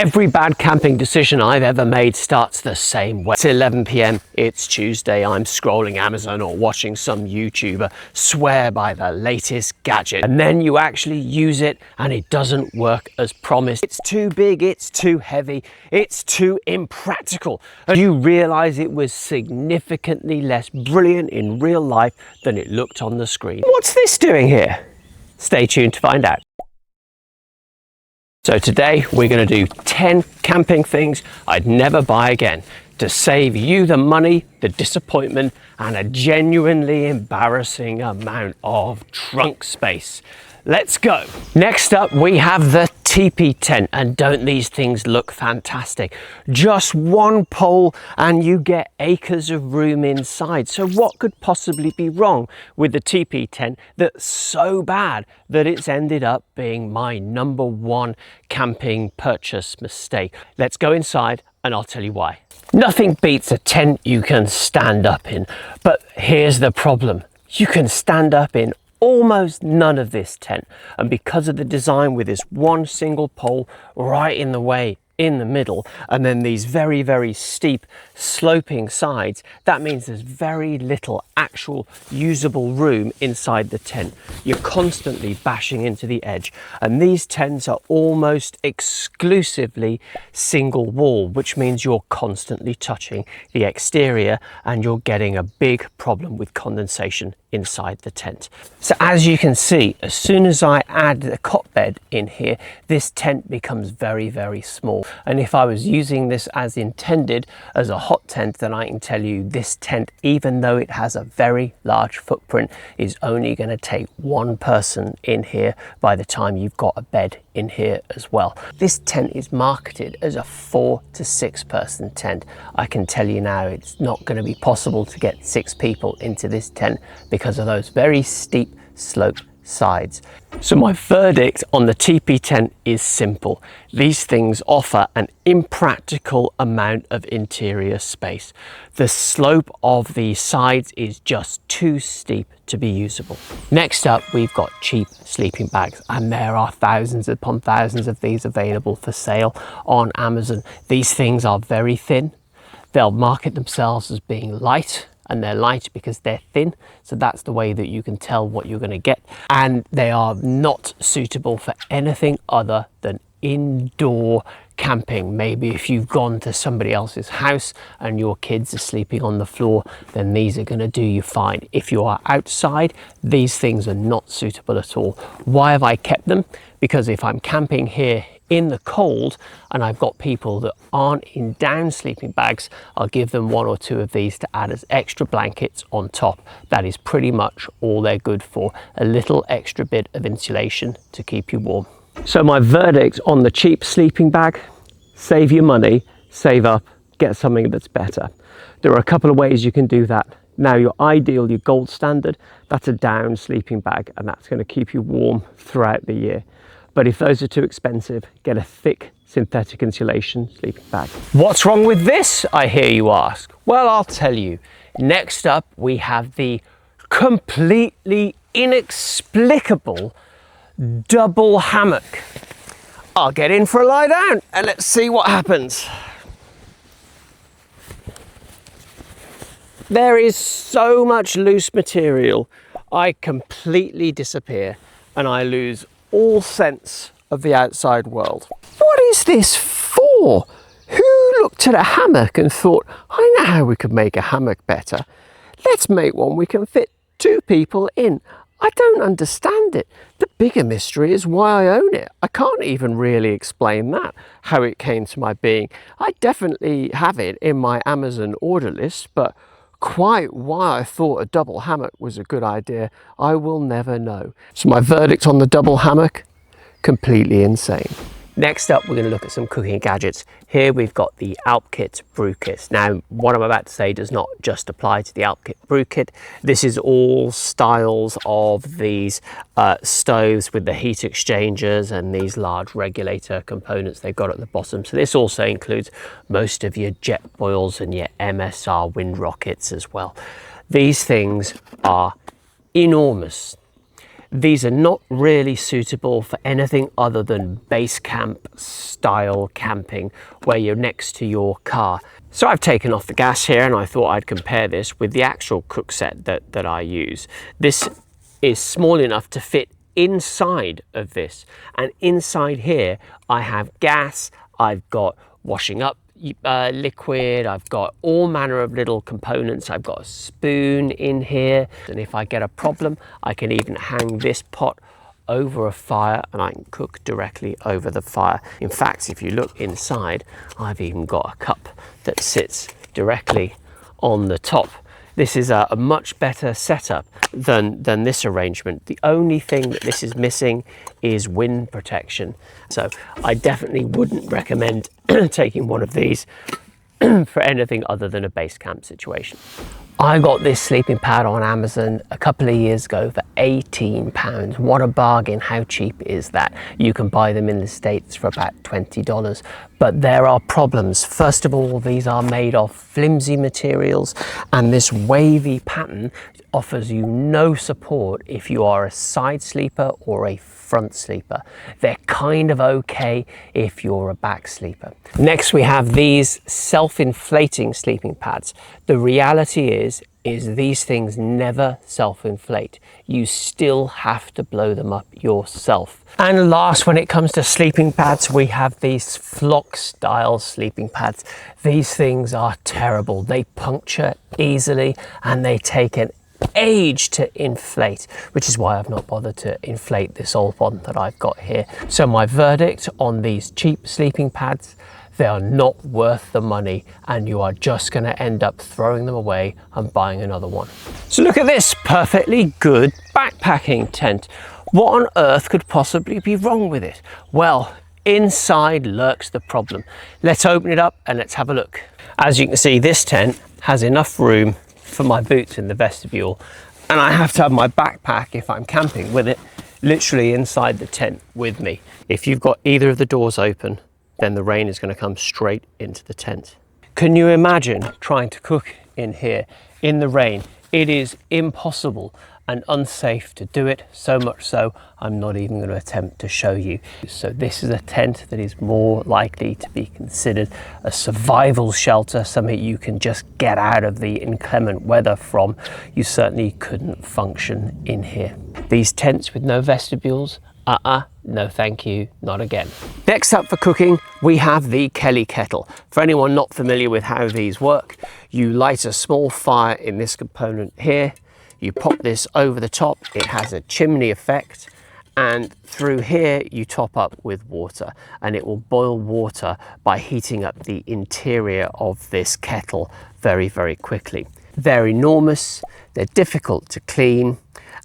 Every bad camping decision I've ever made starts the same way. It's 11 p.m, it's Tuesday, I'm scrolling Amazon or watching some YouTuber swear by the latest gadget. And then you actually use it and it doesn't work as promised. It's too big, it's too heavy, it's too impractical. And you realize it was significantly less brilliant in real life than it looked on the screen. What's this doing here? Stay tuned to find out. So today we're going to do 10 camping things I'd never buy again to save you the money, the disappointment, and a genuinely embarrassing amount of trunk space. Let's go. Next up we have the Tipi tent, and don't these things look fantastic? Just one pole and you get acres of room inside. So what could possibly be wrong with the Tipi tent that's so bad that it's ended up being my #1 camping purchase mistake? Let's go inside and I'll tell you why. Nothing beats a tent you can stand up in, but here's the problem. You can stand up in almost none of this tent, and because of the design with this one single pole right in the way in the middle, and then these very steep sloping sides, that means there's very little actual usable room inside the tent. You're constantly bashing into the edge, and these tents are almost exclusively single wall, which means you're constantly touching the exterior and you're getting a big problem with condensation inside the tent. So as you can see, as soon as I add the cot bed in here, this tent becomes very small. And if I was using this as intended as a hot tent, then I can tell you this tent, even though it has a very large footprint, is only going to take one person in here by the time you've got a bed in here as well. This tent is marketed as a 4 to 6 person tent. I can tell you now it's not going to be possible to get 6 people into this tent because of those very steep slope sides. So my verdict on the Tipi tent is simple. These things offer an impractical amount of interior space. The slope of the sides is just too steep to be usable. Next up, we've got cheap sleeping bags, and there are thousands upon thousands of these available for sale on Amazon. These things are very thin. They'll market themselves as being light, and they're light because they're thin, so that's the way that you can tell what you're going to get. And they are not suitable for anything other than indoor camping. Maybe if you've gone to somebody else's house and your kids are sleeping on the floor, then these are going to do you fine. If you are outside, these things are not suitable at all. Why have I kept them? Because if I'm camping here in the cold and I've got people that aren't in down sleeping bags, I'll give them 1 or 2 of these to add as extra blankets on top. That is pretty much all they're good for. A little extra bit of insulation to keep you warm. So my verdict on the cheap sleeping bag: save your money, save up, get something that's better. There are a couple of ways you can do that. Now your ideal, your gold standard, that's a down sleeping bag, and that's going to keep you warm throughout the year. But if those are too expensive, get a thick synthetic insulation sleeping bag. What's wrong with this, I hear you ask? Well, I'll tell you. Next up, we have the completely inexplicable double hammock. I'll get in for a lie down and let's see what happens. There is so much loose material, I completely disappear and I lose all sense of the outside world. What is this for? Who looked at a hammock and thought, I know how we could make a hammock better. Let's make one we can fit 2 people in. I don't understand it. The bigger mystery is why I own it. I can't even really explain that, how it came to my being. I definitely have it in my Amazon order list, but quite why I thought a double hammock was a good idea, I will never know. So my verdict on the double hammock: completely insane. Next up, we're going to look at some cooking gadgets. Here we've got the Alp Kit brew kit. Now, what I'm about to say does not just apply to the Alp Kit brew kit. This is all styles of these stoves with the heat exchangers and these large regulator components they've got at the bottom. So this also includes most of your jet boils and your MSR wind rockets as well. These things are enormous. These are not really suitable for anything other than base camp style camping where you're next to your car. So I've taken off the gas here and I thought I'd compare this with the actual cook set that I use. This is small enough to fit inside of this, and inside here I have gas, I've got washing up liquid, I've got all manner of little components, I've got a spoon in here, and if I get a problem I can even hang this pot over a fire and I can cook directly over the fire. In fact, if you look inside, I've even got a cup that sits directly on the top. This is a much better setup than this arrangement. The only thing that this is missing is wind protection. So I definitely wouldn't recommend taking one of these for anything other than a base camp situation. I got this sleeping pad on Amazon a couple of years ago for £18. What a bargain. How cheap is that? You can buy them in the States for about $20, but there are problems. First of all, these are made of flimsy materials, and this wavy pattern offers you no support if you are a side sleeper or a front sleeper. They're kind of okay if you're a back sleeper. Next, we have these self-inflating sleeping pads. The reality is these things never self-inflate. You still have to blow them up yourself. And last, when it comes to sleeping pads, we have these flock style sleeping pads. These things are terrible. They puncture easily and they take an age to inflate, which is why I've not bothered to inflate this old one that I've got here. So my verdict on these cheap sleeping pads: they are not worth the money, and you are just going to end up throwing them away and buying another one. So look at this perfectly good backpacking tent. What on earth could possibly be wrong with it? Well, inside lurks the problem. Let's open it up and let's have a look. As you can see, this tent has enough room for my boots in the vestibule, and I have to have my backpack, if I'm camping with it, literally inside the tent with me. If you've got either of the doors open, then the rain is going to come straight into the tent. Can you imagine trying to cook in here in the rain? It is impossible and unsafe to do it, so much so I'm not even going to attempt to show you. So this is a tent that is more likely to be considered a survival shelter, something you can just get out of the inclement weather from. You certainly couldn't function in here. These tents with no vestibules, no thank you, not again. Next up for cooking, we have the Kelly Kettle. For anyone not familiar with how these work, you light a small fire in this component here, you pop this over the top, it has a chimney effect, and through here you top up with water, and it will boil water by heating up the interior of this kettle very, very quickly. They're enormous, they're difficult to clean,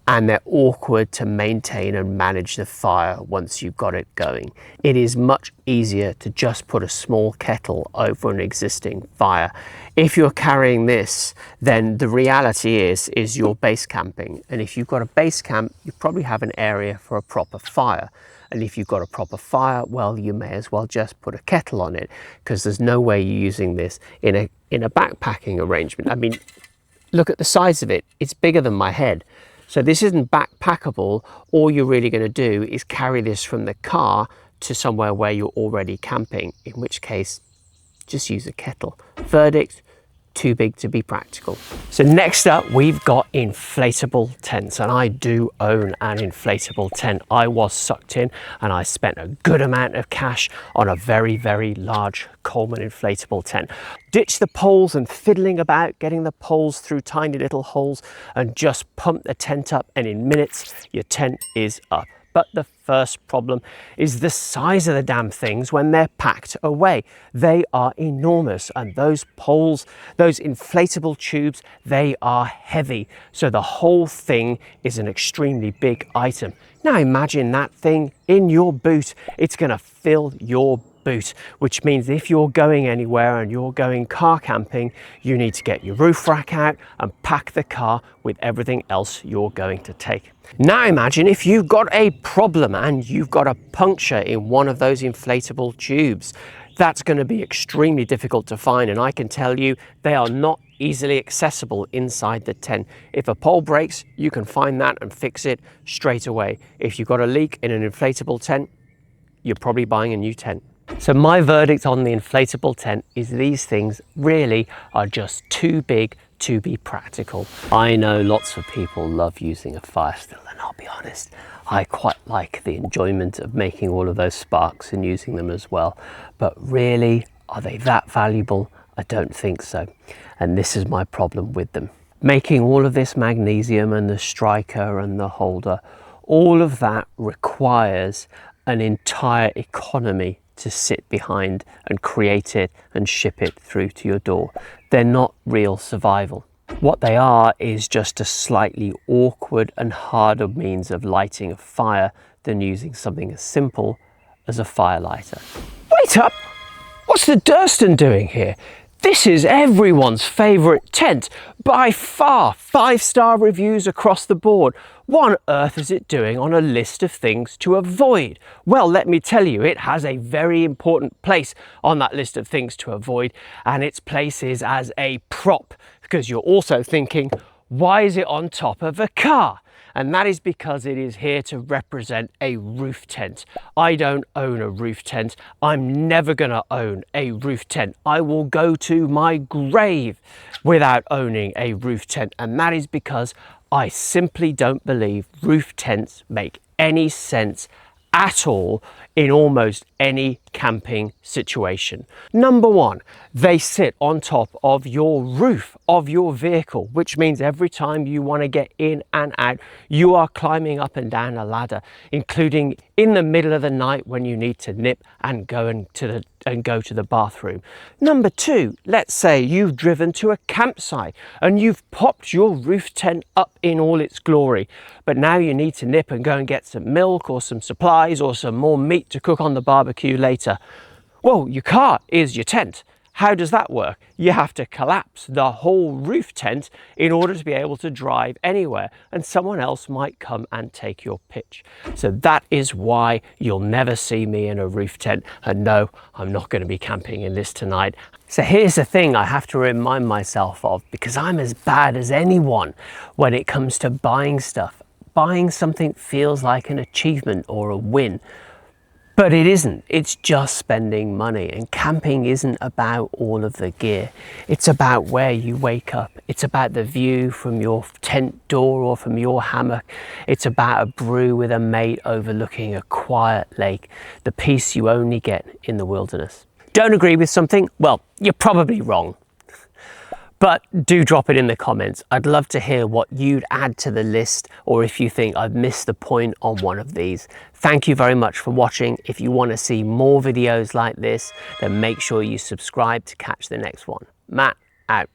and they're awkward to maintain and manage the fire once you've got it going. It is much easier to just put a small kettle over an existing fire. If you're carrying this, then the reality is you're base camping. And if you've got a base camp, you probably have an area for a proper fire. And if you've got a proper fire, well, you may as well just put a kettle on it, because there's no way you're using this in a backpacking arrangement. I mean, look at the size of it. It's bigger than my head. So this isn't backpackable. All you're really going to do is carry this from the car to somewhere where you're already camping, in which case just use a kettle. Verdict: too big to be practical. So next up, we've got inflatable tents, and I do own an inflatable tent. I was sucked in and I spent a good amount of cash on a very, very large Coleman inflatable tent. Ditch the poles and fiddling about getting the poles through tiny little holes, and just pump the tent up, and in minutes your tent is up. But the first problem is the size of the damn things when they're packed away. They are enormous, and those poles, those inflatable tubes, they are heavy. So the whole thing is an extremely big item. Now imagine that thing in your boot. It's going to fill your boot, which means if you're going anywhere and you're going car camping, you need to get your roof rack out and pack the car with everything else you're going to take. Now imagine if you've got a problem and you've got a puncture in one of those inflatable tubes. That's going to be extremely difficult to find, and I can tell you they are not easily accessible inside the tent. If a pole breaks, you can find that and fix it straight away. If you've got a leak in an inflatable tent, you're probably buying a new tent. So my verdict on the inflatable tent is these things really are just too big to be practical. I know lots of people love using a fire still, and I'll be honest, I quite like the enjoyment of making all of those sparks and using them as well. But really, are they that valuable? I don't think so. And this is my problem with them. Making all of this magnesium and the striker and the holder, all of that requires an entire economy to sit behind and create it and ship it through to your door. They're not real survival. What they are is just a slightly awkward and harder means of lighting a fire than using something as simple as a fire lighter. Wait up! What's the Durston doing here? This is everyone's favourite tent, by far. 5-star reviews across the board. What on earth is it doing on a list of things to avoid? Well, let me tell you, it has a very important place on that list of things to avoid, and its place is as a prop, because you're also thinking, why is it on top of a car? And that is because it is here to represent a roof tent. I don't own a roof tent. I'm never gonna own a roof tent. I will go to my grave without owning a roof tent. And that is because I simply don't believe roof tents make any sense at all in almost any camping situation. Number one, they sit on top of your roof of your vehicle, which means every time you want to get in and out, you are climbing up and down a ladder, including in the middle of the night when you need to nip and go to the bathroom. Number two, let's say you've driven to a campsite and you've popped your roof tent up in all its glory, but now you need to nip and go and get some milk or some supplies or some more meat to cook on the barbecue later. Well, your car is your tent. How does that work? You have to collapse the whole roof tent in order to be able to drive anywhere, and someone else might come and take your pitch. So that is why you'll never see me in a roof tent, and no, I'm not going to be camping in this tonight. So here's the thing I have to remind myself of, because I'm as bad as anyone when it comes to buying stuff. Buying something feels like an achievement or a win. But it isn't. It's just spending money, and camping isn't about all of the gear. It's about where you wake up. It's about the view from your tent door or from your hammock. It's about a brew with a mate overlooking a quiet lake, the peace you only get in the wilderness. Don't agree with something? Well, you're probably wrong. But do drop it in the comments. I'd love to hear what you'd add to the list, or if you think I've missed the point on one of these. Thank you very much for watching. If you want to see more videos like this, then make sure you subscribe to catch the next one. Matt, out.